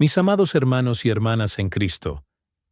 Mis amados hermanos y hermanas en Cristo,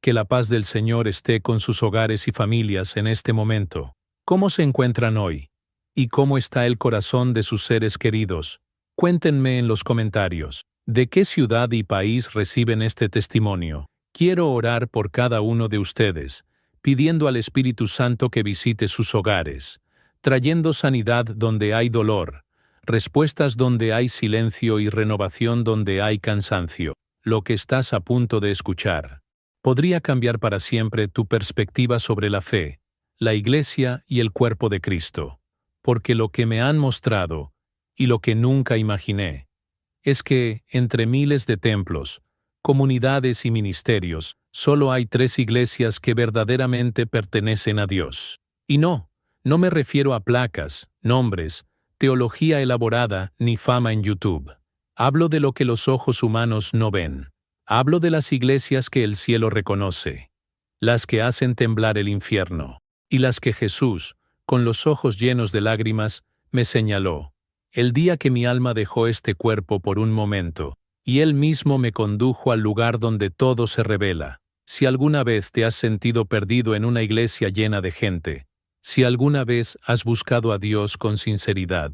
que la paz del Señor esté con sus hogares y familias en este momento. ¿Cómo se encuentran hoy? ¿Y cómo está el corazón de sus seres queridos? Cuéntenme en los comentarios. ¿De qué ciudad y país reciben este testimonio? Quiero orar por cada uno de ustedes, pidiendo al Espíritu Santo que visite sus hogares, trayendo sanidad donde hay dolor, respuestas donde hay silencio y renovación donde hay cansancio. Lo que estás a punto de escuchar podría cambiar para siempre tu perspectiva sobre la fe, la Iglesia y el cuerpo de Cristo, porque lo que me han mostrado, y lo que nunca imaginé, es que, entre miles de templos, comunidades y ministerios, solo hay 3 iglesias que verdaderamente pertenecen a Dios. Y no me refiero a placas, nombres, teología elaborada ni fama en YouTube. Hablo de lo que los ojos humanos no ven. Hablo de las iglesias que el cielo reconoce, las que hacen temblar el infierno, y las que Jesús, con los ojos llenos de lágrimas, me señaló, el día que mi alma dejó este cuerpo por un momento, y Él mismo me condujo al lugar donde todo se revela. Si alguna vez te has sentido perdido en una iglesia llena de gente, si alguna vez has buscado a Dios con sinceridad,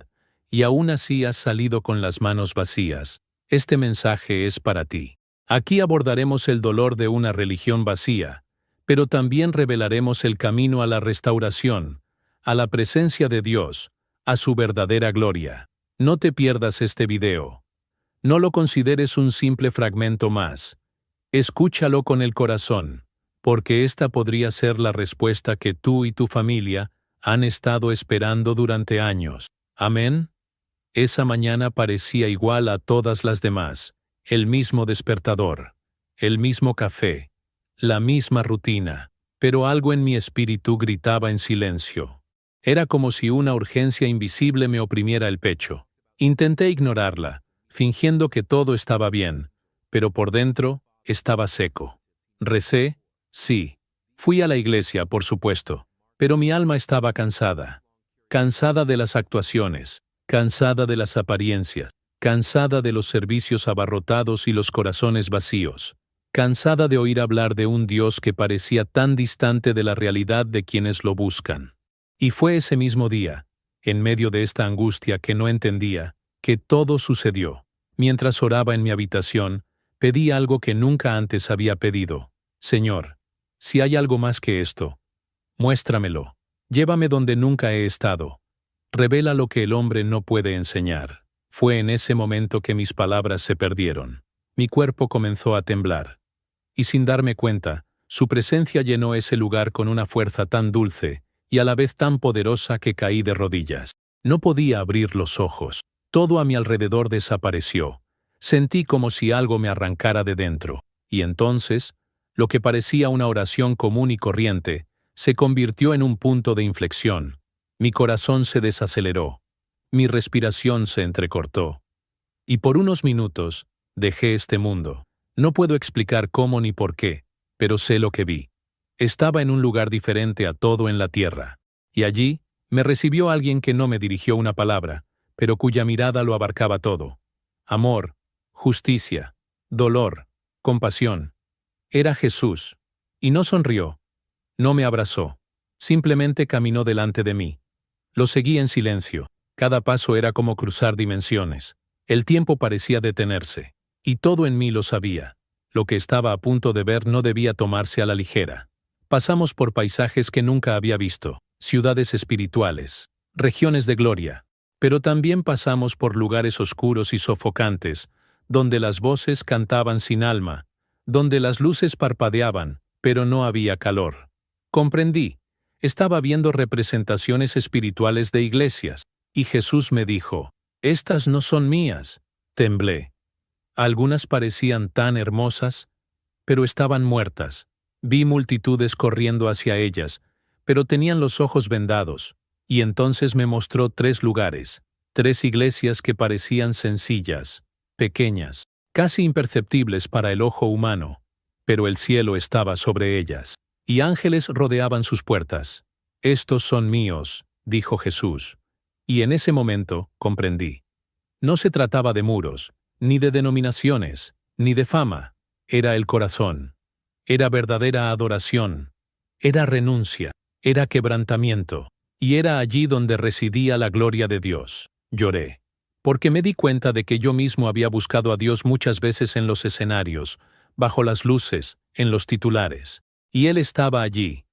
y aún así has salido con las manos vacías, este mensaje es para ti. Aquí abordaremos el dolor de una religión vacía, pero también revelaremos el camino a la restauración, a la presencia de Dios, a su verdadera gloria. No te pierdas este video. No lo consideres un simple fragmento más. Escúchalo con el corazón, porque esta podría ser la respuesta que tú y tu familia han estado esperando durante años. Amén. Esa mañana parecía igual a todas las demás, el mismo despertador, el mismo café, la misma rutina, pero algo en mi espíritu gritaba en silencio. Era como si una urgencia invisible me oprimiera el pecho. Intenté ignorarla, fingiendo que todo estaba bien, pero por dentro estaba seco. Recé, sí. Fui a la iglesia, por supuesto, pero mi alma estaba cansada. Cansada de las actuaciones, cansada de las apariencias, cansada de los servicios abarrotados y los corazones vacíos, cansada de oír hablar de un Dios que parecía tan distante de la realidad de quienes lo buscan. Y fue ese mismo día, en medio de esta angustia que no entendía, que todo sucedió. Mientras oraba en mi habitación, pedí algo que nunca antes había pedido. Señor, si hay algo más que esto, muéstramelo. Llévame donde nunca he estado. Revela lo que el hombre no puede enseñar. Fue en ese momento que mis palabras se perdieron. Mi cuerpo comenzó a temblar. Y sin darme cuenta, su presencia llenó ese lugar con una fuerza tan dulce y a la vez tan poderosa que caí de rodillas. No podía abrir los ojos. Todo a mi alrededor desapareció. Sentí como si algo me arrancara de dentro. Y entonces, lo que parecía una oración común y corriente, se convirtió en un punto de inflexión. Mi corazón se desaceleró. Mi respiración se entrecortó. Y por unos minutos, dejé este mundo. No puedo explicar cómo ni por qué, pero sé lo que vi. Estaba en un lugar diferente a todo en la tierra. Y allí, me recibió alguien que no me dirigió una palabra, pero cuya mirada lo abarcaba todo. Amor, justicia, dolor, compasión. Era Jesús. Y no sonrió. No me abrazó. Simplemente caminó delante de mí. Lo seguí en silencio. Cada paso era como cruzar dimensiones. El tiempo parecía detenerse. Y todo en mí lo sabía. Lo que estaba a punto de ver no debía tomarse a la ligera. Pasamos por paisajes que nunca había visto, ciudades espirituales, regiones de gloria. Pero también pasamos por lugares oscuros y sofocantes, donde las voces cantaban sin alma, donde las luces parpadeaban, pero no había calor. Comprendí. Estaba viendo representaciones espirituales de iglesias, y Jesús me dijo, «Estas no son mías». Temblé. Algunas parecían tan hermosas, pero estaban muertas. Vi multitudes corriendo hacia ellas, pero tenían los ojos vendados, y entonces me mostró 3 lugares, 3 iglesias que parecían sencillas, pequeñas, casi imperceptibles para el ojo humano, pero el cielo estaba sobre ellas, y ángeles rodeaban sus puertas. «Estos son míos», dijo Jesús. Y en ese momento comprendí. No se trataba de muros, ni de denominaciones, ni de fama. Era el corazón. Era verdadera adoración. Era renuncia. Era quebrantamiento. Y era allí donde residía la gloria de Dios. Lloré. Porque me di cuenta de que yo mismo había buscado a Dios muchas veces en los escenarios, bajo las luces, en los titulares. Y Él estaba allí,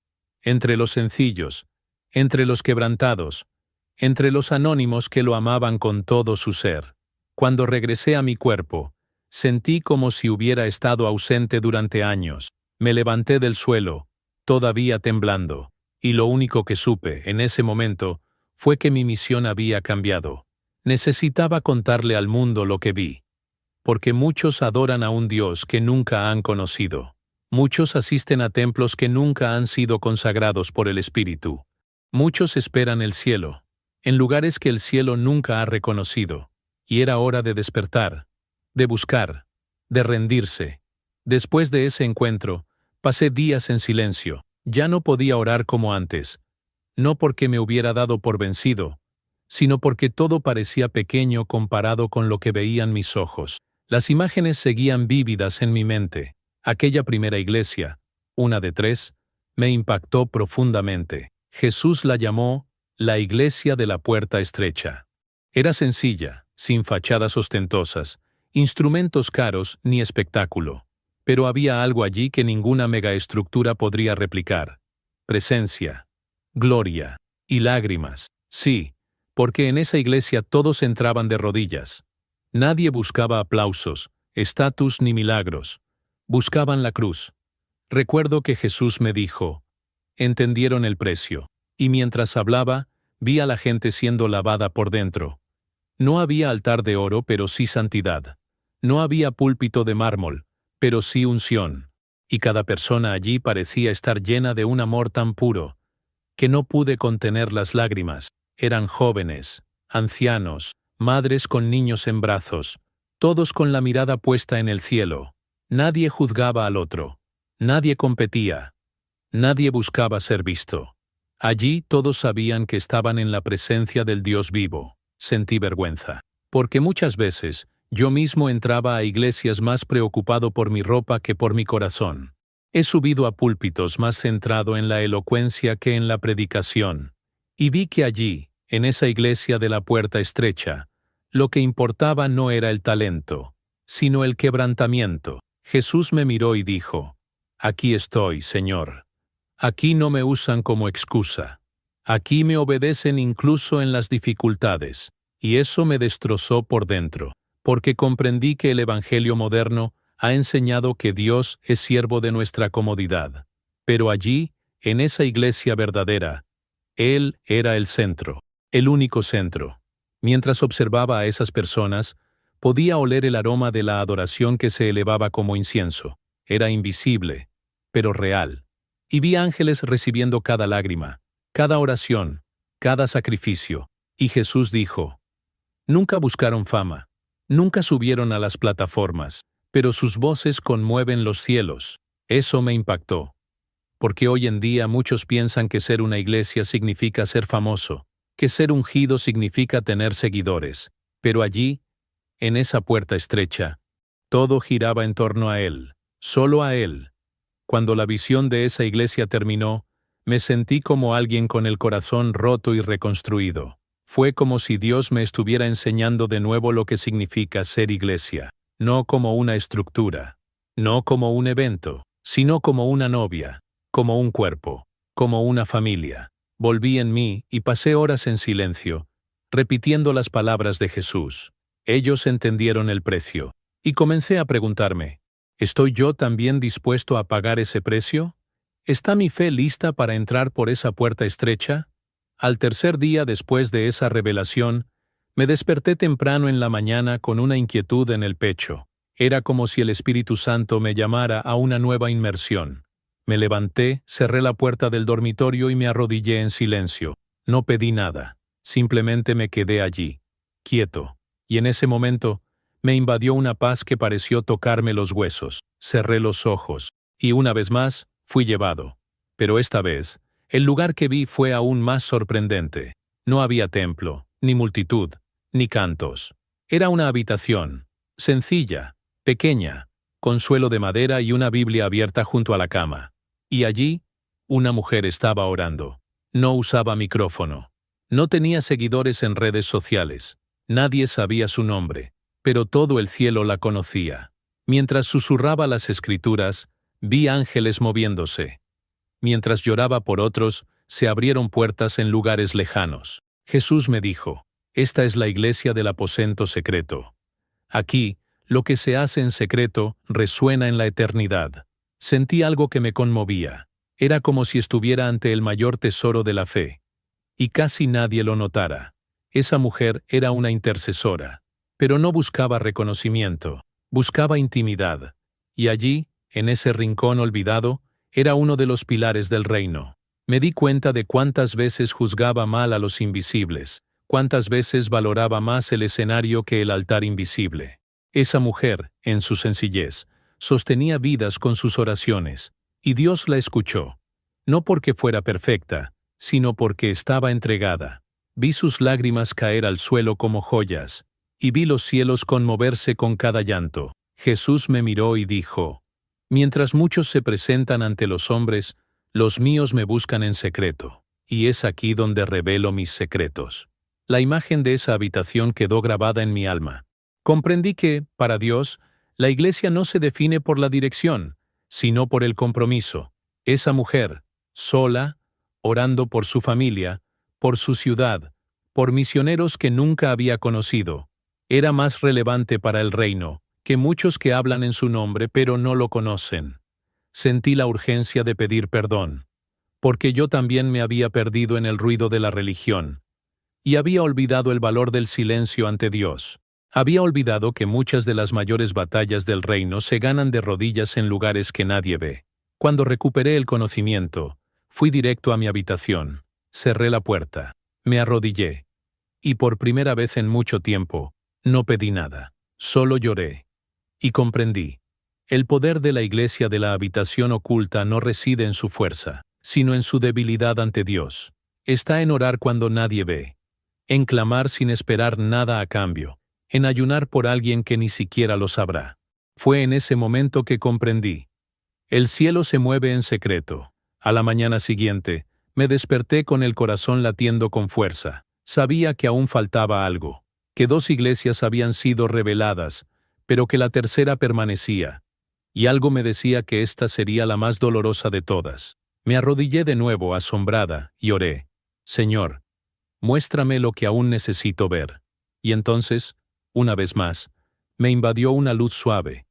entre los sencillos, entre los quebrantados, entre los anónimos que lo amaban con todo su ser. Cuando regresé a mi cuerpo, sentí como si hubiera estado ausente durante años. Me levanté del suelo, todavía temblando, y lo único que supe, en ese momento, fue que mi misión había cambiado. Necesitaba contarle al mundo lo que vi. Porque muchos adoran a un Dios que nunca han conocido. Muchos asisten a templos que nunca han sido consagrados por el Espíritu. Muchos esperan el cielo, en lugares que el cielo nunca ha reconocido. Y era hora de despertar, de buscar, de rendirse. Después de ese encuentro, pasé días en silencio. Ya no podía orar como antes. No porque me hubiera dado por vencido, sino porque todo parecía pequeño comparado con lo que veían mis ojos. Las imágenes seguían vívidas en mi mente. Aquella primera iglesia, una de 3, me impactó profundamente. Jesús la llamó la iglesia de la puerta estrecha. Era sencilla, sin fachadas ostentosas, instrumentos caros ni espectáculo. Pero había algo allí que ninguna megaestructura podría replicar. Presencia, gloria y lágrimas. Sí, porque en esa iglesia todos entraban de rodillas. Nadie buscaba aplausos, estatus ni milagros. Buscaban la cruz. Recuerdo que Jesús me dijo, entendieron el precio. Y mientras hablaba, vi a la gente siendo lavada por dentro. No había altar de oro, pero sí santidad. No había púlpito de mármol, pero sí unción. Y cada persona allí parecía estar llena de un amor tan puro, que no pude contener las lágrimas. Eran jóvenes, ancianos, madres con niños en brazos, todos con la mirada puesta en el cielo. Nadie juzgaba al otro. Nadie competía. Nadie buscaba ser visto. Allí todos sabían que estaban en la presencia del Dios vivo. Sentí vergüenza. Porque muchas veces, yo mismo entraba a iglesias más preocupado por mi ropa que por mi corazón. He subido a púlpitos más centrado en la elocuencia que en la predicación. Y vi que allí, en esa iglesia de la puerta estrecha, lo que importaba no era el talento, sino el quebrantamiento. Jesús me miró y dijo, aquí estoy, Señor. Aquí no me usan como excusa. Aquí me obedecen incluso en las dificultades. Y eso me destrozó por dentro, porque comprendí que el Evangelio moderno ha enseñado que Dios es siervo de nuestra comodidad. Pero allí, en esa iglesia verdadera, Él era el centro, el único centro. Mientras observaba a esas personas, podía oler el aroma de la adoración que se elevaba como incienso. Era invisible, pero real. Y vi ángeles recibiendo cada lágrima, cada oración, cada sacrificio. Y Jesús dijo, nunca buscaron fama, nunca subieron a las plataformas, pero sus voces conmueven los cielos. Eso me impactó. Porque hoy en día muchos piensan que ser una iglesia significa ser famoso, que ser ungido significa tener seguidores. Pero allí, en esa puerta estrecha, todo giraba en torno a Él, solo a Él. Cuando la visión de esa iglesia terminó, me sentí como alguien con el corazón roto y reconstruido. Fue como si Dios me estuviera enseñando de nuevo lo que significa ser iglesia, no como una estructura, no como un evento, sino como una novia, como un cuerpo, como una familia. Volví en mí y pasé horas en silencio, repitiendo las palabras de Jesús. Ellos entendieron el precio, y comencé a preguntarme, ¿estoy yo también dispuesto a pagar ese precio? ¿Está mi fe lista para entrar por esa puerta estrecha? Al tercer día después de esa revelación, me desperté temprano en la mañana con una inquietud en el pecho. Era como si el Espíritu Santo me llamara a una nueva inmersión. Me levanté, cerré la puerta del dormitorio y me arrodillé en silencio. No pedí nada, simplemente me quedé allí, quieto. Y en ese momento, me invadió una paz que pareció tocarme los huesos. Cerré los ojos, y una vez más, fui llevado. Pero esta vez, el lugar que vi fue aún más sorprendente. No había templo, ni multitud, ni cantos. Era una habitación, sencilla, pequeña, con suelo de madera y una Biblia abierta junto a la cama. Y allí, una mujer estaba orando. No usaba micrófono. No tenía seguidores en redes sociales. Nadie sabía su nombre, pero todo el cielo la conocía. Mientras susurraba las escrituras, vi ángeles moviéndose. Mientras lloraba por otros, se abrieron puertas en lugares lejanos. Jesús me dijo, esta es la iglesia del aposento secreto. Aquí, lo que se hace en secreto resuena en la eternidad. Sentí algo que me conmovía. Era como si estuviera ante el mayor tesoro de la fe. Y casi nadie lo notara. Esa mujer era una intercesora. Pero no buscaba reconocimiento, buscaba intimidad. Y allí, en ese rincón olvidado, era uno de los pilares del reino. Me di cuenta de cuántas veces juzgaba mal a los invisibles, cuántas veces valoraba más el escenario que el altar invisible. Esa mujer, en su sencillez, sostenía vidas con sus oraciones, y Dios la escuchó. No porque fuera perfecta, sino porque estaba entregada. Vi sus lágrimas caer al suelo como joyas, y vi los cielos conmoverse con cada llanto. Jesús me miró y dijo, mientras muchos se presentan ante los hombres, los míos me buscan en secreto, y es aquí donde revelo mis secretos. La imagen de esa habitación quedó grabada en mi alma. Comprendí que, para Dios, la iglesia no se define por la dirección, sino por el compromiso. Esa mujer, sola, orando por su familia, por su ciudad, por misioneros que nunca había conocido, era más relevante para el reino que muchos que hablan en su nombre pero no lo conocen. Sentí la urgencia de pedir perdón, porque yo también me había perdido en el ruido de la religión, y había olvidado el valor del silencio ante Dios. Había olvidado que muchas de las mayores batallas del reino se ganan de rodillas en lugares que nadie ve. Cuando recuperé el conocimiento, fui directo a mi habitación, cerré la puerta, me arrodillé, y por primera vez en mucho tiempo, no pedí nada, solo lloré. Y comprendí. El poder de la iglesia de la habitación oculta no reside en su fuerza, sino en su debilidad ante Dios. Está en orar cuando nadie ve, en clamar sin esperar nada a cambio, en ayunar por alguien que ni siquiera lo sabrá. Fue en ese momento que comprendí. El cielo se mueve en secreto. A la mañana siguiente, me desperté con el corazón latiendo con fuerza. Sabía que aún faltaba algo, que 2 iglesias habían sido reveladas, pero que la tercera permanecía. Y algo me decía que esta sería la más dolorosa de todas. Me arrodillé de nuevo, asombrada, y oré. Señor, muéstrame lo que aún necesito ver. Y entonces, una vez más, me invadió una luz suave,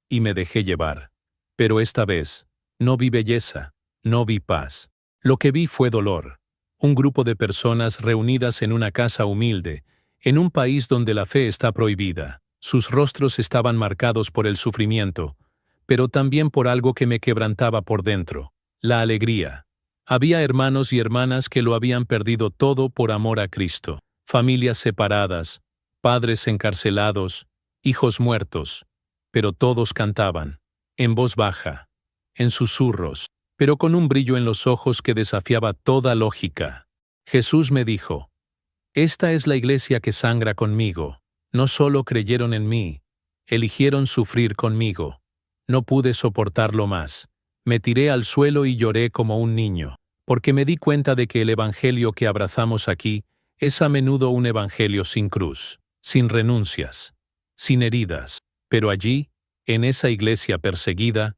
y me dejé llevar. Pero esta vez, no vi belleza, no vi paz. Lo que vi fue dolor. Un grupo de personas reunidas en una casa humilde, en un país donde la fe está prohibida. Sus rostros estaban marcados por el sufrimiento, pero también por algo que me quebrantaba por dentro, la alegría. Había hermanos y hermanas que lo habían perdido todo por amor a Cristo. Familias separadas, padres encarcelados, hijos muertos, pero todos cantaban, en voz baja, en susurros, pero con un brillo en los ojos que desafiaba toda lógica. Jesús me dijo, esta es la iglesia que sangra conmigo. No solo creyeron en mí, eligieron sufrir conmigo. No pude soportarlo más. Me tiré al suelo y lloré como un niño, porque me di cuenta de que el evangelio que abrazamos aquí es a menudo un evangelio sin cruz, sin renuncias, sin heridas. Pero allí, en esa iglesia perseguida,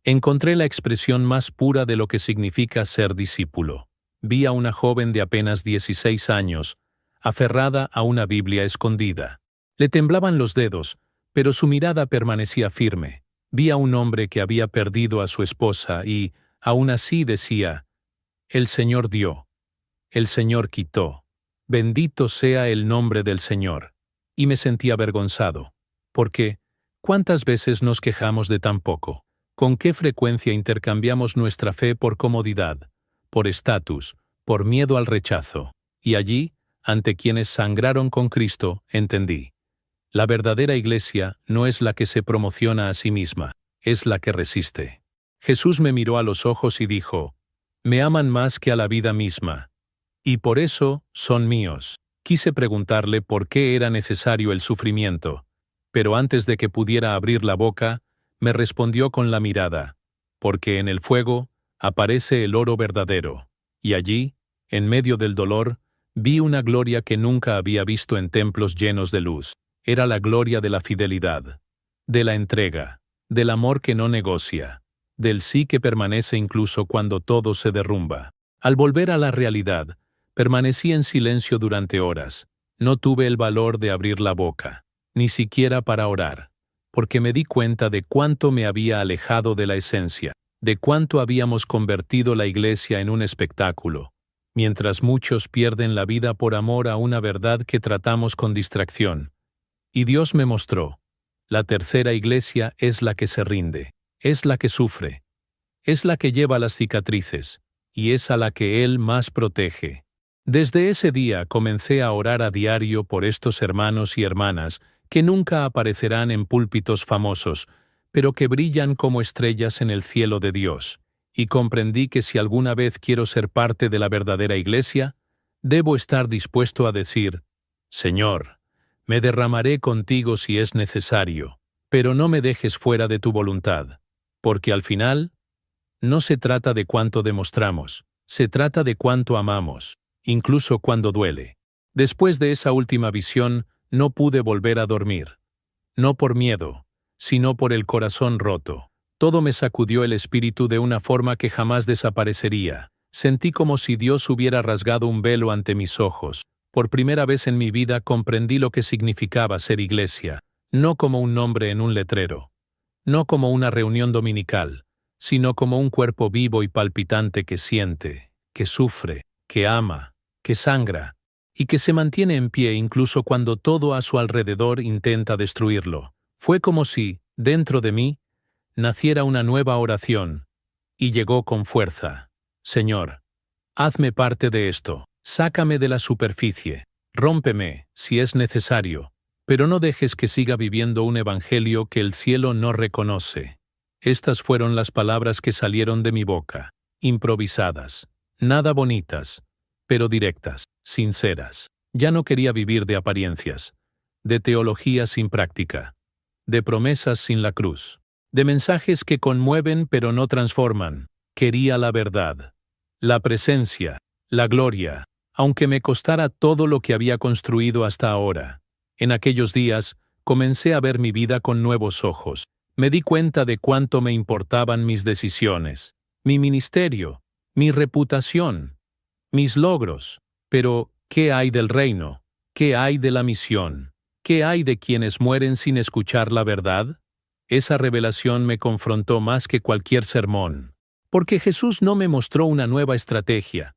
encontré la expresión más pura de lo que significa ser discípulo. Vi a una joven de apenas 16 años, aferrada a una Biblia escondida. Le temblaban los dedos, pero su mirada permanecía firme. Vi a un hombre que había perdido a su esposa y, aún así decía, el Señor dio, el Señor quitó. Bendito sea el nombre del Señor. Y me sentí avergonzado. Porque, ¿cuántas veces nos quejamos de tan poco? ¿Con qué frecuencia intercambiamos nuestra fe por comodidad, por estatus, por miedo al rechazo? Y allí, ante quienes sangraron con Cristo, entendí. La verdadera iglesia no es la que se promociona a sí misma, es la que resiste. Jesús me miró a los ojos y dijo, me aman más que a la vida misma, y por eso son míos. Quise preguntarle por qué era necesario el sufrimiento, pero antes de que pudiera abrir la boca, me respondió con la mirada, porque en el fuego aparece el oro verdadero, y allí, en medio del dolor, vi una gloria que nunca había visto en templos llenos de luz. Era la gloria de la fidelidad, de la entrega, del amor que no negocia, del sí que permanece incluso cuando todo se derrumba. Al volver a la realidad, permanecí en silencio durante horas. No tuve el valor de abrir la boca, ni siquiera para orar, porque me di cuenta de cuánto me había alejado de la esencia, de cuánto habíamos convertido la iglesia en un espectáculo, mientras muchos pierden la vida por amor a una verdad que tratamos con distracción. Y Dios me mostró, la tercera iglesia es la que se rinde, es la que sufre, es la que lleva las cicatrices, y es a la que Él más protege. Desde ese día comencé a orar a diario por estos hermanos y hermanas que nunca aparecerán en púlpitos famosos, pero que brillan como estrellas en el cielo de Dios, y comprendí que si alguna vez quiero ser parte de la verdadera iglesia, debo estar dispuesto a decir, Señor, me derramaré contigo si es necesario, pero no me dejes fuera de tu voluntad, porque al final, no se trata de cuánto demostramos, se trata de cuánto amamos, incluso cuando duele. Después de esa última visión, no pude volver a dormir. No por miedo, sino por el corazón roto. Todo me sacudió el espíritu de una forma que jamás desaparecería. Sentí como si Dios hubiera rasgado un velo ante mis ojos. Por primera vez en mi vida comprendí lo que significaba ser iglesia, no como un nombre en un letrero, no como una reunión dominical, sino como un cuerpo vivo y palpitante que siente, que sufre, que ama, que sangra, y que se mantiene en pie incluso cuando todo a su alrededor intenta destruirlo. Fue como si, dentro de mí, naciera una nueva oración, y llegó con fuerza. Señor, hazme parte de esto, sácame de la superficie, rómpeme, si es necesario, pero no dejes que siga viviendo un evangelio que el cielo no reconoce. Estas fueron las palabras que salieron de mi boca, improvisadas, nada bonitas, pero directas, sinceras. Ya no quería vivir de apariencias, de teología sin práctica, de promesas sin la cruz, de mensajes que conmueven pero no transforman. Quería la verdad, la presencia, la gloria, aunque me costara todo lo que había construido hasta ahora. En aquellos días, comencé a ver mi vida con nuevos ojos. Me di cuenta de cuánto me importaban mis decisiones, mi ministerio, mi reputación, mis logros. Pero, ¿qué hay del reino? ¿Qué hay de la misión? ¿Qué hay de quienes mueren sin escuchar la verdad? Esa revelación me confrontó más que cualquier sermón. Porque Jesús no me mostró una nueva estrategia,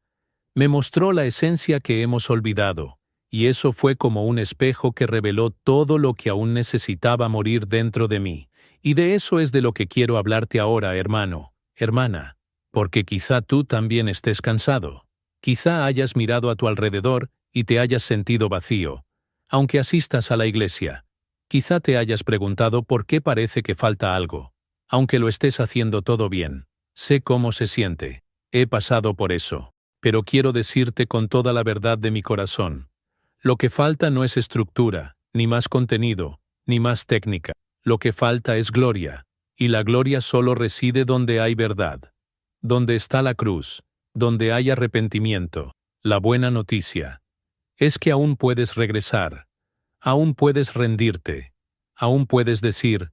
me mostró la esencia que hemos olvidado, y eso fue como un espejo que reveló todo lo que aún necesitaba morir dentro de mí. Y de eso es de lo que quiero hablarte ahora, hermano, hermana, porque quizá tú también estés cansado. Quizá hayas mirado a tu alrededor y te hayas sentido vacío, aunque asistas a la iglesia. Quizá te hayas preguntado por qué parece que falta algo, aunque lo estés haciendo todo bien. Sé cómo se siente. He pasado por eso. Pero quiero decirte con toda la verdad de mi corazón. Lo que falta no es estructura, ni más contenido, ni más técnica. Lo que falta es gloria, y la gloria solo reside donde hay verdad. Donde está la cruz, donde hay arrepentimiento. La buena noticia es que aún puedes regresar, aún puedes rendirte, aún puedes decir,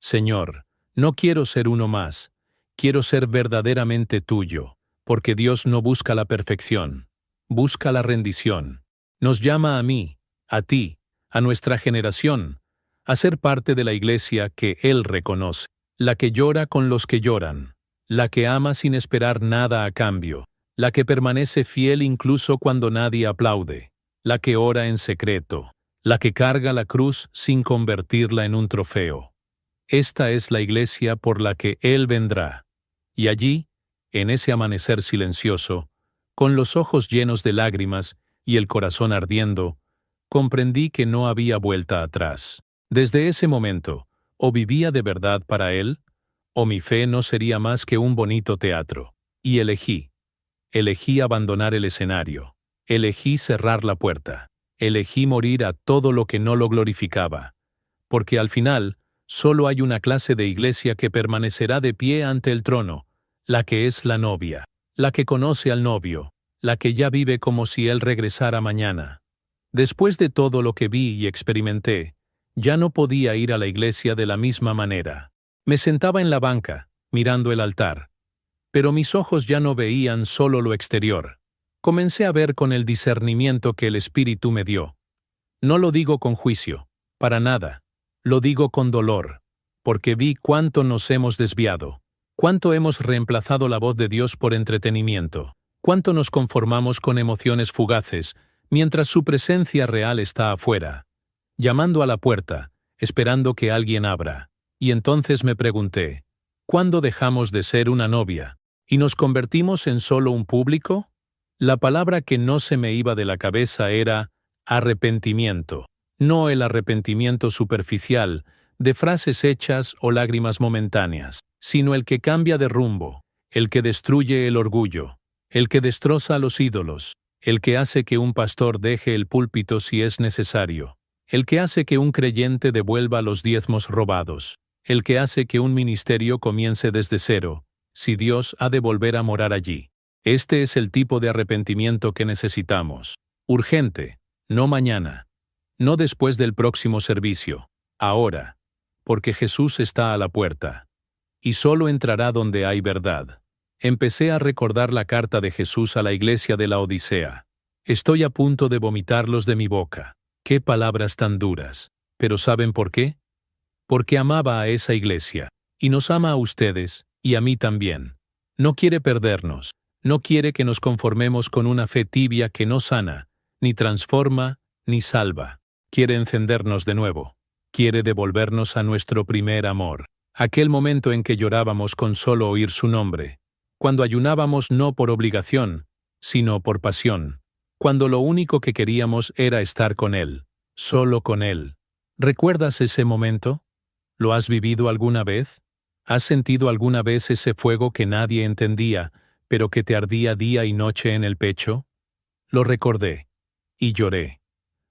Señor, no quiero ser uno más, quiero ser verdaderamente tuyo, porque Dios no busca la perfección, busca la rendición. Nos llama a mí, a ti, a nuestra generación, a ser parte de la iglesia que Él reconoce, la que llora con los que lloran, la que ama sin esperar nada a cambio, la que permanece fiel incluso cuando nadie aplaude, la que ora en secreto, la que carga la cruz sin convertirla en un trofeo. Esta es la iglesia por la que Él vendrá. Y allí, en ese amanecer silencioso, con los ojos llenos de lágrimas y el corazón ardiendo, comprendí que no había vuelta atrás. Desde ese momento, o vivía de verdad para Él, o mi fe no sería más que un bonito teatro. Y elegí abandonar el escenario, elegí cerrar la puerta, elegí morir a todo lo que no lo glorificaba, porque al final, Solo hay una clase de iglesia que permanecerá de pie ante el trono, la que es la novia, la que conoce al novio, la que ya vive como si él regresara mañana. Después de todo lo que vi y experimenté, ya no podía ir a la iglesia de la misma manera. Me sentaba en la banca, mirando el altar. Pero mis ojos ya no veían solo lo exterior. Comencé a ver con el discernimiento que el Espíritu me dio. No lo digo con juicio, para nada. Lo digo con dolor, porque vi cuánto nos hemos desviado, cuánto hemos reemplazado la voz de Dios por entretenimiento, cuánto nos conformamos con emociones fugaces, mientras su presencia real está afuera, llamando a la puerta, esperando que alguien abra. Y entonces me pregunté, ¿cuándo dejamos de ser una novia y nos convertimos en solo un público? La palabra que no se me iba de la cabeza era arrepentimiento. No el arrepentimiento superficial, de frases hechas o lágrimas momentáneas, sino el que cambia de rumbo, el que destruye el orgullo, el que destroza a los ídolos, el que hace que un pastor deje el púlpito si es necesario, el que hace que un creyente devuelva los diezmos robados, el que hace que un ministerio comience desde cero, si Dios ha de volver a morar allí. Este es el tipo de arrepentimiento que necesitamos. Urgente, no mañana. No después del próximo servicio, ahora, porque Jesús está a la puerta. Y solo entrará donde hay verdad. Empecé a recordar la carta de Jesús a la iglesia de la Odisea. Estoy a punto de vomitarlos de mi boca. ¡Qué palabras tan duras! ¿Pero saben por qué? Porque amaba a esa iglesia, y nos ama a ustedes, y a mí también. No quiere perdernos, no quiere que nos conformemos con una fe tibia que no sana, ni transforma, ni salva. Quiere encendernos de nuevo. Quiere devolvernos a nuestro primer amor. Aquel momento en que llorábamos con solo oír su nombre. Cuando ayunábamos no por obligación, sino por pasión. Cuando lo único que queríamos era estar con Él. Solo con Él. ¿Recuerdas ese momento? ¿Lo has vivido alguna vez? ¿Has sentido alguna vez ese fuego que nadie entendía, pero que te ardía día y noche en el pecho? Lo recordé. Y lloré.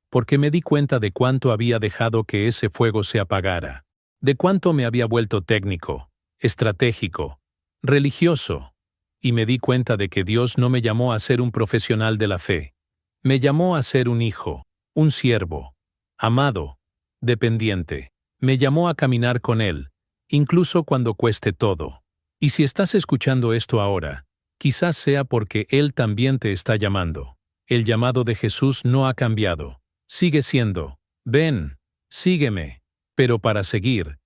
Porque me di cuenta de cuánto había dejado que ese fuego se apagara, de cuánto me había vuelto técnico, estratégico, religioso, y me di cuenta de que Dios no me llamó a ser un profesional de la fe, me llamó a ser un hijo, un siervo, amado, dependiente, me llamó a caminar con Él, incluso cuando cueste todo. Y si estás escuchando esto ahora, quizás sea porque Él también te está llamando. El llamado de Jesús no ha cambiado. Sigue siendo, ven, sígueme, pero para seguir,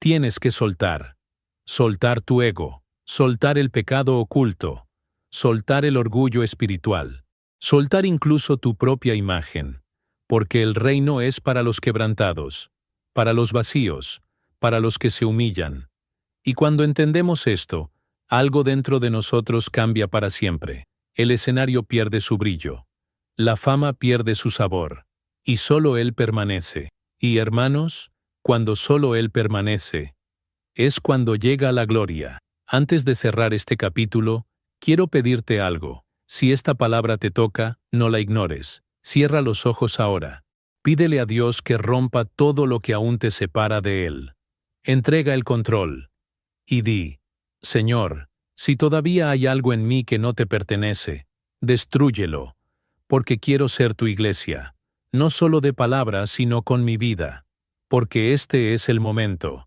tienes que soltar. Soltar tu ego, soltar el pecado oculto, soltar el orgullo espiritual, soltar incluso tu propia imagen, porque el reino es para los quebrantados, para los vacíos, para los que se humillan. Y cuando entendemos esto, algo dentro de nosotros cambia para siempre. El escenario pierde su brillo, la fama pierde su sabor. Y solo Él permanece. Y hermanos, cuando solo Él permanece, es cuando llega la gloria. Antes de cerrar este capítulo, quiero pedirte algo. Si esta palabra te toca, no la ignores. Cierra los ojos ahora. Pídele a Dios que rompa todo lo que aún te separa de Él. Entrega el control. Y di, Señor, si todavía hay algo en mí que no te pertenece, destrúyelo, porque quiero ser tu iglesia. No solo de palabras, sino con mi vida, porque este es el momento.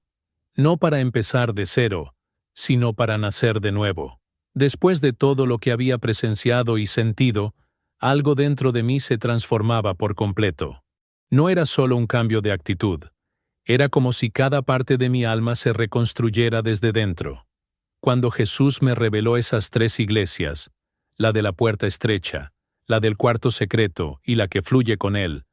No para empezar de cero, sino para nacer de nuevo. Después de todo lo que había presenciado y sentido, algo dentro de mí se transformaba por completo. No era solo un cambio de actitud, era como si cada parte de mi alma se reconstruyera desde dentro. Cuando Jesús me reveló esas 3 iglesias, la de la puerta estrecha, la del cuarto secreto y la que fluye con Él,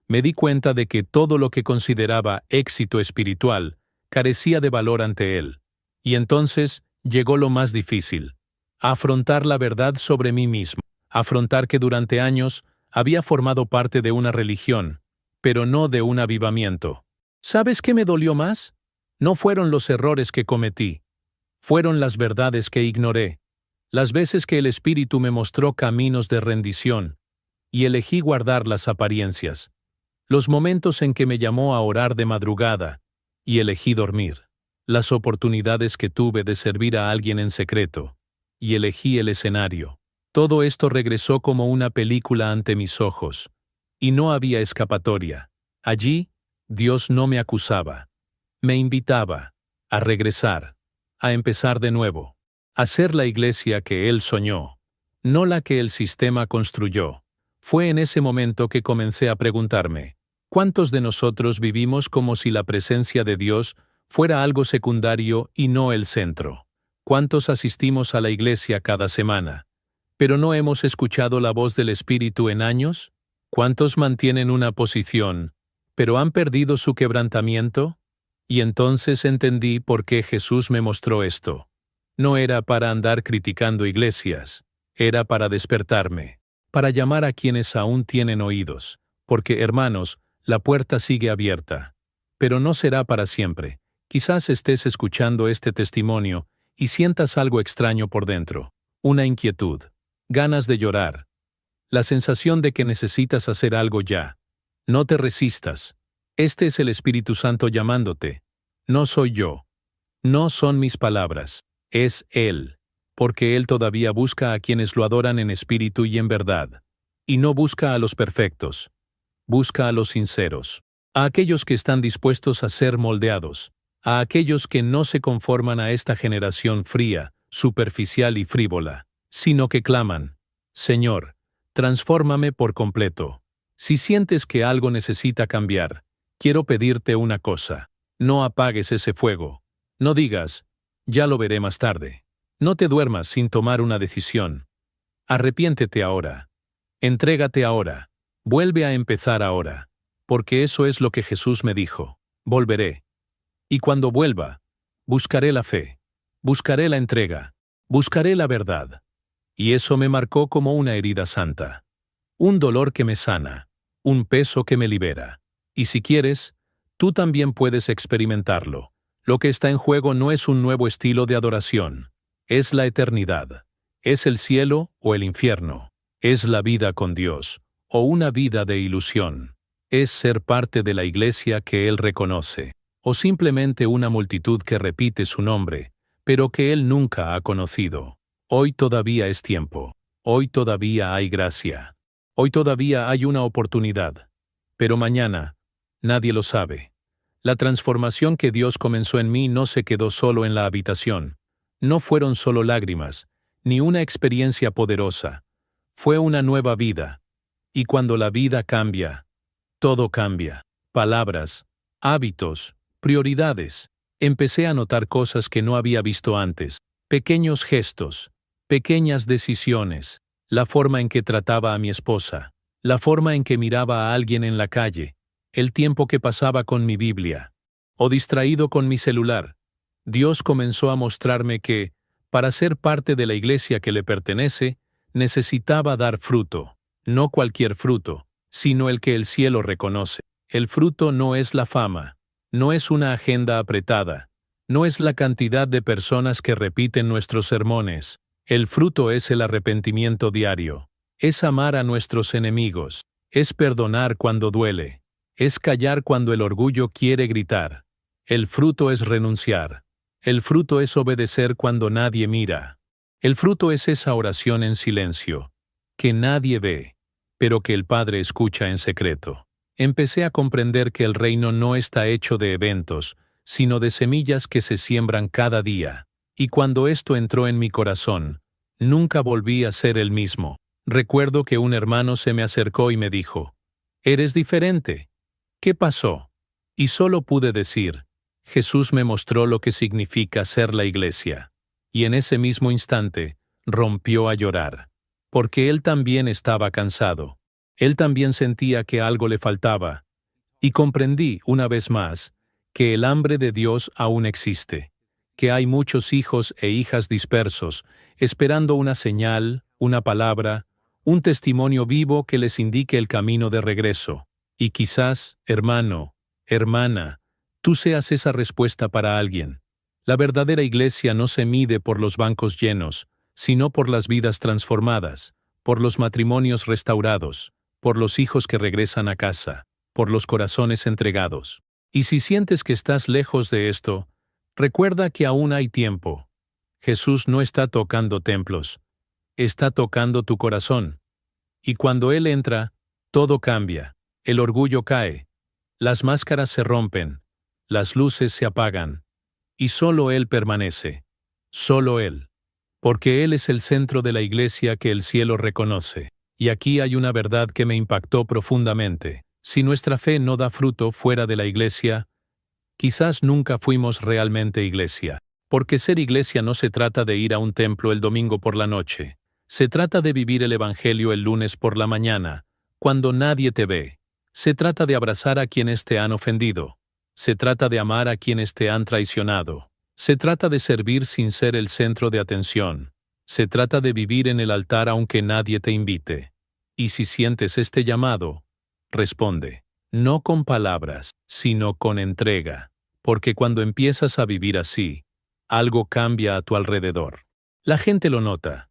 me di cuenta de que todo lo que consideraba éxito espiritual carecía de valor ante Él. Y entonces llegó lo más difícil: afrontar la verdad sobre mí mismo, afrontar que durante años había formado parte de una religión, pero no de un avivamiento. ¿Sabes qué me dolió más? No fueron los errores que cometí, fueron las verdades que ignoré. Las veces que el Espíritu me mostró caminos de rendición, y elegí guardar las apariencias. Los momentos en que me llamó a orar de madrugada, y elegí dormir. Las oportunidades que tuve de servir a alguien en secreto, y elegí el escenario. Todo esto regresó como una película ante mis ojos, y no había escapatoria. Allí, Dios no me acusaba. Me invitaba a regresar, a empezar de nuevo, a ser la iglesia que Él soñó, no la que el sistema construyó. Fue en ese momento que comencé a preguntarme, ¿cuántos de nosotros vivimos como si la presencia de Dios fuera algo secundario y no el centro? ¿Cuántos asistimos a la iglesia cada semana, pero no hemos escuchado la voz del Espíritu en años? ¿Cuántos mantienen una posición, pero han perdido su quebrantamiento? Y entonces entendí por qué Jesús me mostró esto. No era para andar criticando iglesias, era para despertarme, para llamar a quienes aún tienen oídos, porque, hermanos, la puerta sigue abierta. Pero no será para siempre. Quizás estés escuchando este testimonio y sientas algo extraño por dentro, una inquietud, ganas de llorar, la sensación de que necesitas hacer algo ya. No te resistas. Este es el Espíritu Santo llamándote. No soy yo. No son mis palabras. Es Él. Porque Él todavía busca a quienes lo adoran en espíritu y en verdad. Y no busca a los perfectos. Busca a los sinceros. A aquellos que están dispuestos a ser moldeados. A aquellos que no se conforman a esta generación fría, superficial y frívola, sino que claman: Señor, transfórmame por completo. Si sientes que algo necesita cambiar, quiero pedirte una cosa. No apagues ese fuego. No digas, ya lo veré más tarde. No te duermas sin tomar una decisión. Arrepiéntete ahora. Entrégate ahora. Vuelve a empezar ahora. Porque eso es lo que Jesús me dijo. Volveré. Y cuando vuelva, buscaré la fe. Buscaré la entrega. Buscaré la verdad. Y eso me marcó como una herida santa. Un dolor que me sana. Un peso que me libera. Y si quieres, tú también puedes experimentarlo. Lo que está en juego no es un nuevo estilo de adoración. Es la eternidad. Es el cielo o el infierno. Es la vida con Dios, o una vida de ilusión. Es ser parte de la iglesia que Él reconoce, o simplemente una multitud que repite su nombre, pero que Él nunca ha conocido. Hoy todavía es tiempo. Hoy todavía hay gracia. Hoy todavía hay una oportunidad. Pero mañana, nadie lo sabe. La transformación que Dios comenzó en mí no se quedó solo en la habitación. No fueron solo lágrimas, ni una experiencia poderosa. Fue una nueva vida. Y cuando la vida cambia, todo cambia. Palabras, hábitos, prioridades. Empecé a notar cosas que no había visto antes. Pequeños gestos, pequeñas decisiones. La forma en que trataba a mi esposa. La forma en que miraba a alguien en la calle. El tiempo que pasaba con mi Biblia. O distraído con mi celular. Dios comenzó a mostrarme que, para ser parte de la iglesia que le pertenece, necesitaba dar fruto. No cualquier fruto, sino el que el cielo reconoce. El fruto no es la fama. No es una agenda apretada. No es la cantidad de personas que repiten nuestros sermones. El fruto es el arrepentimiento diario. Es amar a nuestros enemigos. Es perdonar cuando duele. Es callar cuando el orgullo quiere gritar. El fruto es renunciar. El fruto es obedecer cuando nadie mira. El fruto es esa oración en silencio, que nadie ve, pero que el Padre escucha en secreto. Empecé a comprender que el reino no está hecho de eventos, sino de semillas que se siembran cada día. Y cuando esto entró en mi corazón, nunca volví a ser el mismo. Recuerdo que un hermano se me acercó y me dijo: «Eres diferente. ¿Qué pasó?». Y solo pude decir: Jesús me mostró lo que significa ser la iglesia. Y en ese mismo instante, rompió a llorar. Porque él también estaba cansado. Él también sentía que algo le faltaba. Y comprendí, una vez más, que el hambre de Dios aún existe. Que hay muchos hijos e hijas dispersos, esperando una señal, una palabra, un testimonio vivo que les indique el camino de regreso. Y quizás, hermano, hermana, tú seas esa respuesta para alguien. La verdadera iglesia no se mide por los bancos llenos, sino por las vidas transformadas, por los matrimonios restaurados, por los hijos que regresan a casa, por los corazones entregados. Y si sientes que estás lejos de esto, recuerda que aún hay tiempo. Jesús no está tocando templos, está tocando tu corazón. Y cuando Él entra, todo cambia, el orgullo cae, las máscaras se rompen, las luces se apagan, y solo Él permanece, solo Él. Porque Él es el centro de la iglesia que el cielo reconoce. Y aquí hay una verdad que me impactó profundamente. Si nuestra fe no da fruto fuera de la iglesia, quizás nunca fuimos realmente iglesia. Porque ser iglesia no se trata de ir a un templo el domingo por la noche. Se trata de vivir el evangelio el lunes por la mañana, cuando nadie te ve. Se trata de abrazar a quienes te han ofendido. Se trata de amar a quienes te han traicionado. Se trata de servir sin ser el centro de atención. Se trata de vivir en el altar aunque nadie te invite. Y si sientes este llamado, responde, no con palabras, sino con entrega. Porque cuando empiezas a vivir así, algo cambia a tu alrededor. La gente lo nota.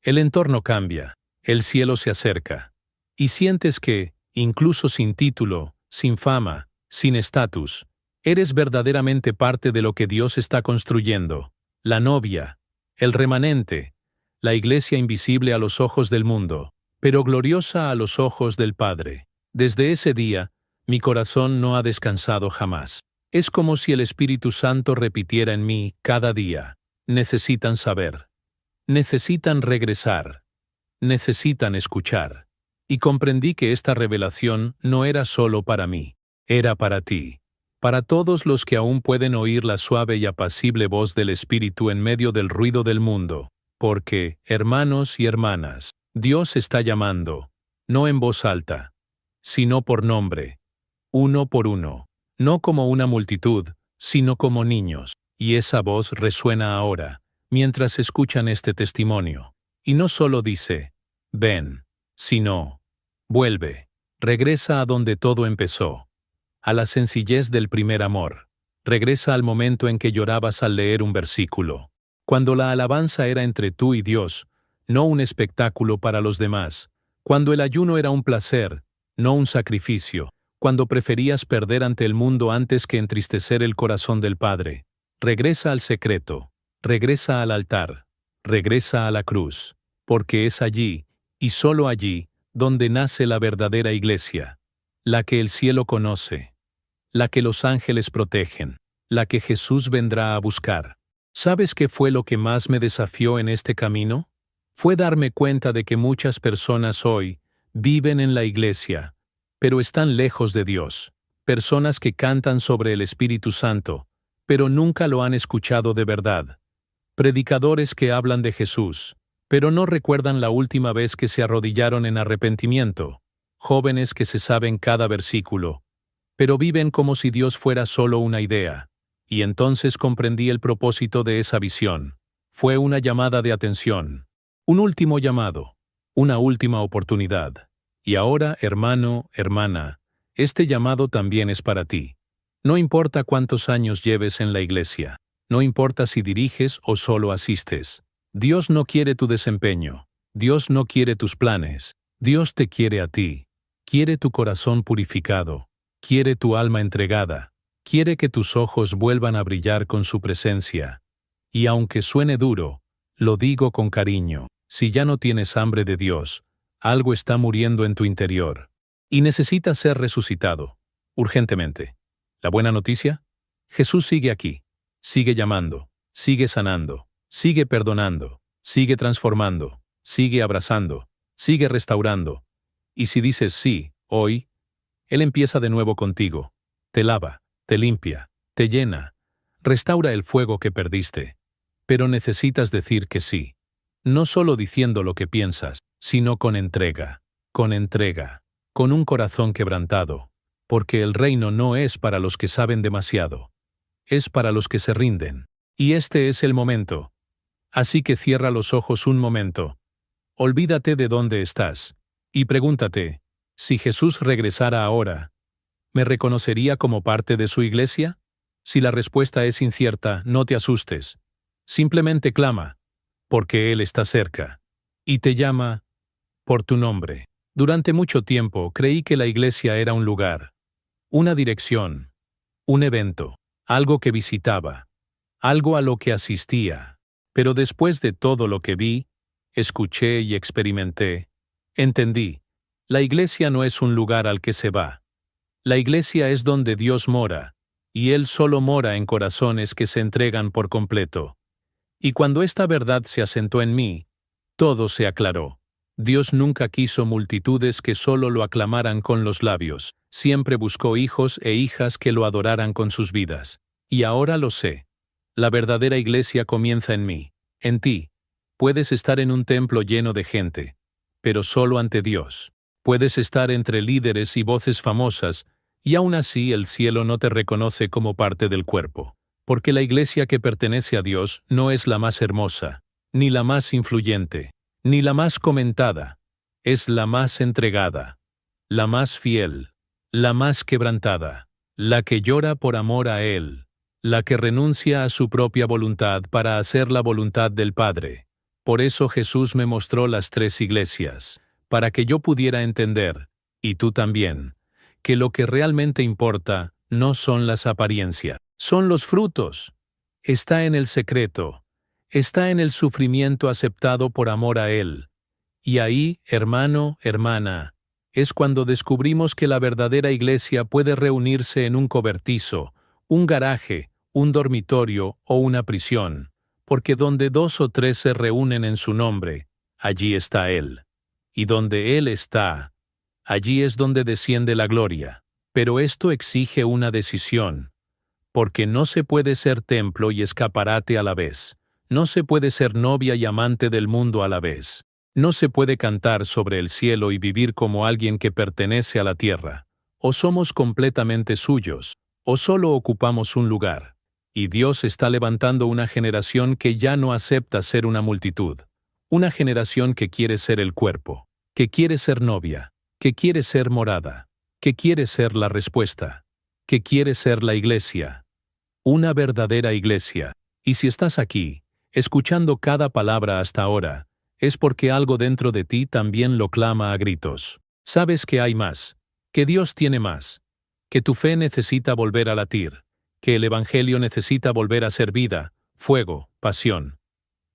El entorno cambia. El cielo se acerca. Y sientes que, incluso sin título, sin fama, sin estatus, eres verdaderamente parte de lo que Dios está construyendo. La novia, el remanente, la iglesia invisible a los ojos del mundo, pero gloriosa a los ojos del Padre. Desde ese día, mi corazón no ha descansado jamás. Es como si el Espíritu Santo repitiera en mí cada día. Necesitan saber. Necesitan regresar. Necesitan escuchar. Y comprendí que esta revelación no era solo para mí, era para ti. Para todos los que aún pueden oír la suave y apacible voz del Espíritu en medio del ruido del mundo. Porque, hermanos y hermanas, Dios está llamando, no en voz alta, sino por nombre, uno por uno, no como una multitud, sino como niños. Y esa voz resuena ahora, mientras escuchan este testimonio. Y no solo dice, ven, sino, vuelve, regresa a donde todo empezó. A la sencillez del primer amor. Regresa al momento en que llorabas al leer un versículo. Cuando la alabanza era entre tú y Dios, no un espectáculo para los demás. Cuando el ayuno era un placer, no un sacrificio. Cuando preferías perder ante el mundo antes que entristecer el corazón del Padre. Regresa al secreto. Regresa al altar. Regresa a la cruz. Porque es allí, y solo allí, donde nace la verdadera iglesia. La que el cielo conoce. La que los ángeles protegen, la que Jesús vendrá a buscar. ¿Sabes qué fue lo que más me desafió en este camino? Fue darme cuenta de que muchas personas hoy viven en la iglesia, pero están lejos de Dios. Personas que cantan sobre el Espíritu Santo, pero nunca lo han escuchado de verdad. Predicadores que hablan de Jesús, pero no recuerdan la última vez que se arrodillaron en arrepentimiento. Jóvenes que se saben cada versículo, pero viven como si Dios fuera solo una idea. Y entonces comprendí el propósito de esa visión. Fue una llamada de atención. Un último llamado. Una última oportunidad. Y ahora, hermano, hermana, este llamado también es para ti. No importa cuántos años lleves en la iglesia. No importa si diriges o solo asistes. Dios no quiere tu desempeño. Dios no quiere tus planes. Dios te quiere a ti. Quiere tu corazón purificado. Quiere tu alma entregada, quiere que tus ojos vuelvan a brillar con su presencia. Y aunque suene duro, lo digo con cariño, si ya no tienes hambre de Dios, algo está muriendo en tu interior. Y necesitas ser resucitado, urgentemente. ¿La buena noticia? Jesús sigue aquí, sigue llamando, sigue sanando, sigue perdonando, sigue transformando, sigue abrazando, sigue restaurando. Y si dices sí, hoy, Él empieza de nuevo contigo, te lava, te limpia, te llena, restaura el fuego que perdiste. Pero necesitas decir que sí, no solo diciendo lo que piensas, sino con entrega, con un corazón quebrantado, porque el reino no es para los que saben demasiado, es para los que se rinden. Y este es el momento. Así que cierra los ojos un momento, olvídate de dónde estás, y pregúntate, si Jesús regresara ahora, ¿me reconocería como parte de su iglesia? Si la respuesta es incierta, no te asustes. Simplemente clama, porque Él está cerca, y te llama por tu nombre. Durante mucho tiempo creí que la iglesia era un lugar, una dirección, un evento, algo que visitaba, algo a lo que asistía. Pero después de todo lo que vi, escuché y experimenté, entendí, la iglesia no es un lugar al que se va. La iglesia es donde Dios mora, y Él solo mora en corazones que se entregan por completo. Y cuando esta verdad se asentó en mí, todo se aclaró. Dios nunca quiso multitudes que solo lo aclamaran con los labios, siempre buscó hijos e hijas que lo adoraran con sus vidas. Y ahora lo sé. La verdadera iglesia comienza en mí, en ti. Puedes estar en un templo lleno de gente, pero solo ante Dios. Puedes estar entre líderes y voces famosas, y aún así el cielo no te reconoce como parte del cuerpo. Porque la iglesia que pertenece a Dios no es la más hermosa, ni la más influyente, ni la más comentada. Es la más entregada, la más fiel, la más quebrantada, la que llora por amor a Él, la que renuncia a su propia voluntad para hacer la voluntad del Padre. Por eso Jesús me mostró las 3 iglesias, para que yo pudiera entender, y tú también, que lo que realmente importa no son las apariencias, son los frutos. Está en el secreto, está en el sufrimiento aceptado por amor a Él. Y ahí, hermano, hermana, es cuando descubrimos que la verdadera iglesia puede reunirse en un cobertizo, un garaje, un dormitorio o una prisión, porque donde 2 o 3 se reúnen en su nombre, allí está Él. Y donde Él está, allí es donde desciende la gloria. Pero esto exige una decisión, porque no se puede ser templo y escaparate a la vez. No se puede ser novia y amante del mundo a la vez. No se puede cantar sobre el cielo y vivir como alguien que pertenece a la tierra. O somos completamente suyos, o solo ocupamos un lugar. Y Dios está levantando una generación que ya no acepta ser una multitud. Una generación que quiere ser el cuerpo, que quiere ser novia, que quiere ser morada, que quiere ser la respuesta, que quiere ser la iglesia. Una verdadera iglesia. Y si estás aquí, escuchando cada palabra hasta ahora, es porque algo dentro de ti también lo clama a gritos. Sabes que hay más, que Dios tiene más, que tu fe necesita volver a latir, que el Evangelio necesita volver a ser vida, fuego, pasión.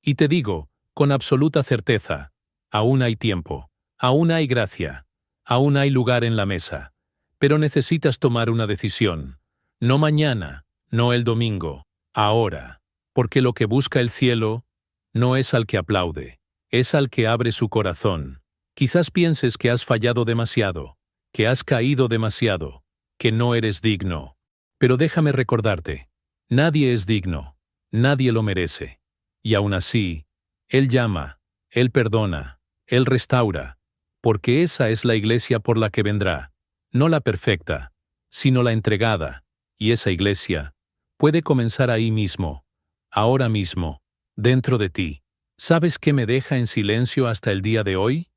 Y te digo, con absoluta certeza, aún hay tiempo, aún hay gracia, aún hay lugar en la mesa, pero necesitas tomar una decisión. No mañana, no el domingo, ahora, porque lo que busca el cielo no es al que aplaude, es al que abre su corazón. Quizás pienses que has fallado demasiado, que has caído demasiado, que no eres digno. Pero déjame recordarte, nadie es digno, nadie lo merece. Y aún así, Él llama, Él perdona, Él restaura, porque esa es la iglesia por la que vendrá, no la perfecta, sino la entregada, y esa iglesia puede comenzar ahí mismo, ahora mismo, dentro de ti. ¿Sabes qué me deja en silencio hasta el día de hoy?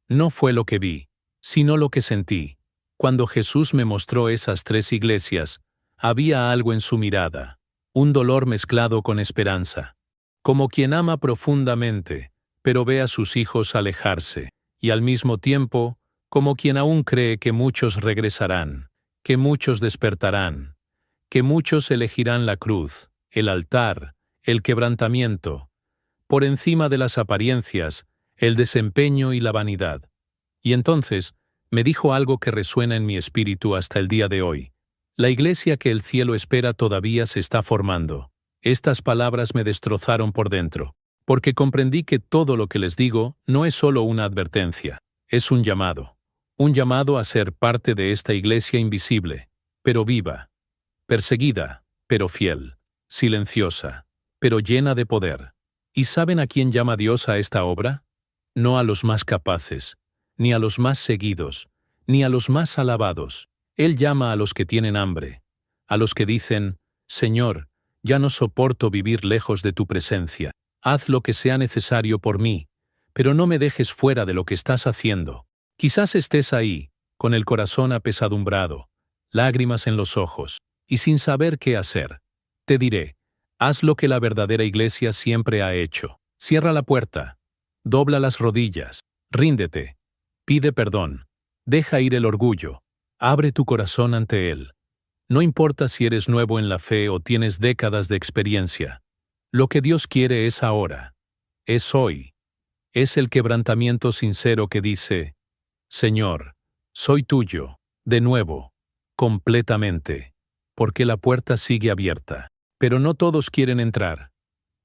No fue lo que vi, sino lo que sentí. Cuando Jesús me mostró esas 3 iglesias, había algo en su mirada, un dolor mezclado con esperanza. Como quien ama profundamente, pero ve a sus hijos alejarse, y al mismo tiempo, como quien aún cree que muchos regresarán, que muchos despertarán, que muchos elegirán la cruz, el altar, el quebrantamiento, por encima de las apariencias, el desempeño y la vanidad. Y entonces, me dijo algo que resuena en mi espíritu hasta el día de hoy. La iglesia que el cielo espera todavía se está formando. Estas palabras me destrozaron por dentro, porque comprendí que todo lo que les digo no es solo una advertencia, es un llamado a ser parte de esta iglesia invisible, pero viva, perseguida, pero fiel, silenciosa, pero llena de poder. ¿Y saben a quién llama Dios a esta obra? No a los más capaces, ni a los más seguidos, ni a los más alabados. Él llama a los que tienen hambre, a los que dicen, Señor, ya no soporto vivir lejos de tu presencia. Haz lo que sea necesario por mí, pero no me dejes fuera de lo que estás haciendo. Quizás estés ahí, con el corazón apesadumbrado, lágrimas en los ojos, y sin saber qué hacer. Te diré, haz lo que la verdadera iglesia siempre ha hecho. Cierra la puerta, dobla las rodillas, ríndete, pide perdón, deja ir el orgullo, abre tu corazón ante Él. No importa si eres nuevo en la fe o tienes décadas de experiencia. Lo que Dios quiere es ahora. Es hoy. Es el quebrantamiento sincero que dice, Señor, soy tuyo, de nuevo, completamente, porque la puerta sigue abierta. Pero no todos quieren entrar.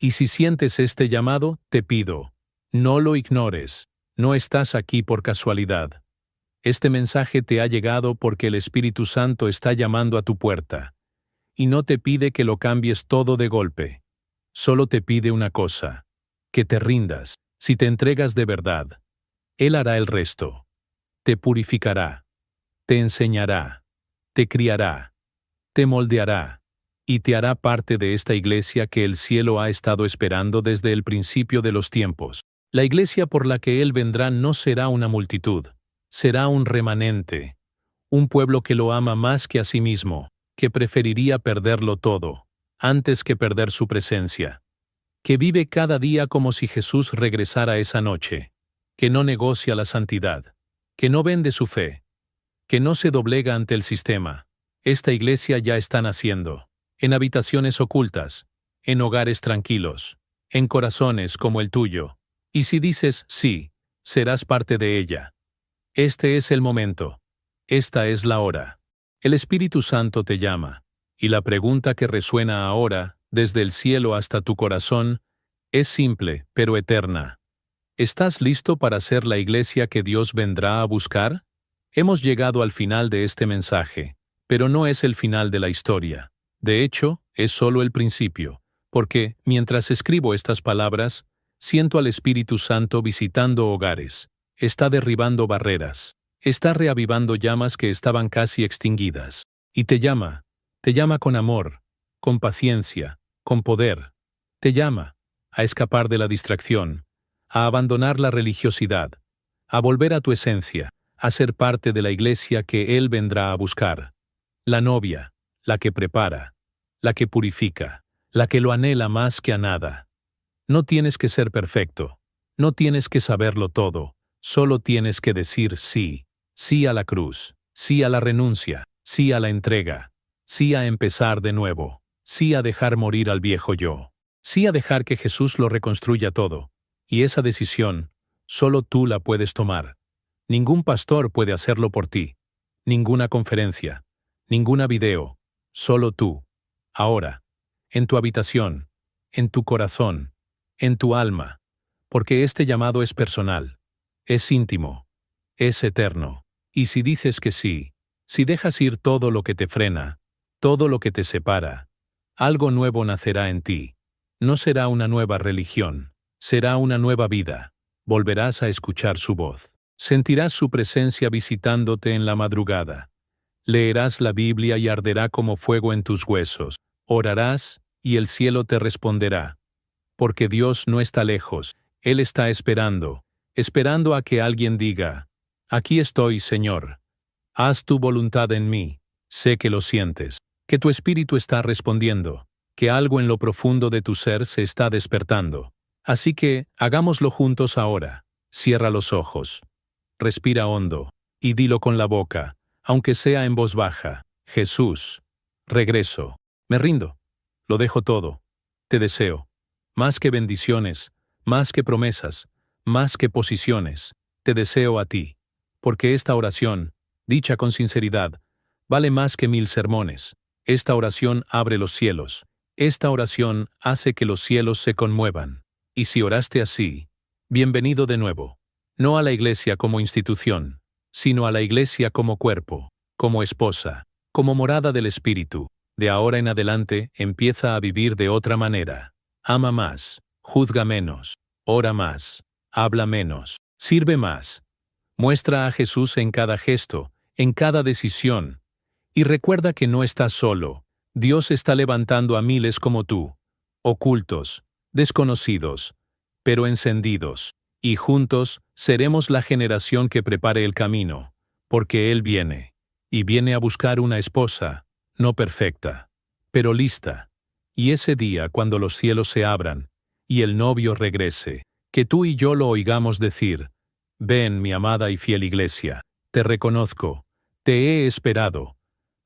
Y si sientes este llamado, te pido, no lo ignores, no estás aquí por casualidad. Este mensaje te ha llegado porque el Espíritu Santo está llamando a tu puerta. Y no te pide que lo cambies todo de golpe. Solo te pide una cosa, que te rindas. Si te entregas de verdad, Él hará el resto. Te purificará, te enseñará, te criará, te moldeará, y te hará parte de esta iglesia que el cielo ha estado esperando desde el principio de los tiempos. La iglesia por la que Él vendrá no será una multitud, será un remanente, un pueblo que lo ama más que a sí mismo, que preferiría perderlo todo, antes que perder su presencia, que vive cada día como si Jesús regresara esa noche, que no negocia la santidad, que no vende su fe, que no se doblega ante el sistema. Esta iglesia ya está naciendo, en habitaciones ocultas, en hogares tranquilos, en corazones como el tuyo. Y si dices sí, serás parte de ella. Este es el momento. Esta es la hora. El Espíritu Santo te llama, y la pregunta que resuena ahora, desde el cielo hasta tu corazón, es simple, pero eterna. ¿Estás listo para ser la iglesia que Dios vendrá a buscar? Hemos llegado al final de este mensaje, pero no es el final de la historia. De hecho, es solo el principio, porque, mientras escribo estas palabras, siento al Espíritu Santo visitando hogares, está derribando barreras, está reavivando llamas que estaban casi extinguidas, y te llama con amor, con paciencia, con poder, te llama a escapar de la distracción, a abandonar la religiosidad, a volver a tu esencia, a ser parte de la iglesia que Él vendrá a buscar. La novia, la que prepara, la que purifica, la que lo anhela más que a nada. No tienes que ser perfecto, no tienes que saberlo todo, solo tienes que decir sí, sí a la cruz, sí a la renuncia, sí a la entrega, sí a empezar de nuevo, sí a dejar morir al viejo yo, sí a dejar que Jesús lo reconstruya todo. Y esa decisión, solo tú la puedes tomar. Ningún pastor puede hacerlo por ti. Ninguna conferencia. Ninguna video. Solo tú. Ahora. En tu habitación. En tu corazón. En tu alma. Porque este llamado es personal. Es íntimo. Es eterno. Y si dices que sí, si dejas ir todo lo que te frena, todo lo que te separa, algo nuevo nacerá en ti. No será una nueva religión. Será una nueva vida. Volverás a escuchar su voz. Sentirás su presencia visitándote en la madrugada. Leerás la Biblia y arderá como fuego en tus huesos. Orarás y el cielo te responderá. Porque Dios no está lejos, Él está esperando, esperando a que alguien diga, aquí estoy, Señor. Haz tu voluntad en mí. Sé que lo sientes, que tu espíritu está respondiendo, que algo en lo profundo de tu ser se está despertando. Así que, hagámoslo juntos ahora. Cierra los ojos. Respira hondo, y dilo con la boca, aunque sea en voz baja. Jesús, regreso. Me rindo. Lo dejo todo. Te deseo. Más que bendiciones, más que promesas, más que posiciones, te deseo a ti. Porque esta oración, dicha con sinceridad, vale más que 1000 sermones. Esta oración abre los cielos. Esta oración hace que los cielos se conmuevan. Y si oraste así, bienvenido de nuevo. No a la iglesia como institución, sino a la iglesia como cuerpo, como esposa, como morada del Espíritu. De ahora en adelante, empieza a vivir de otra manera. Ama más, juzga menos, ora más, habla menos, sirve más. Muestra a Jesús en cada gesto, en cada decisión. Y recuerda que no estás solo. Dios está levantando a miles como tú, ocultos, desconocidos, pero encendidos, y juntos seremos la generación que prepare el camino, porque Él viene, y viene a buscar una esposa, no perfecta, pero lista. Y ese día cuando los cielos se abran, y el novio regrese, que tú y yo lo oigamos decir, ven mi amada y fiel iglesia, te reconozco, te he esperado,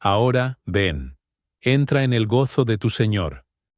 Ahora, ven. Entra en el gozo de tu Señor.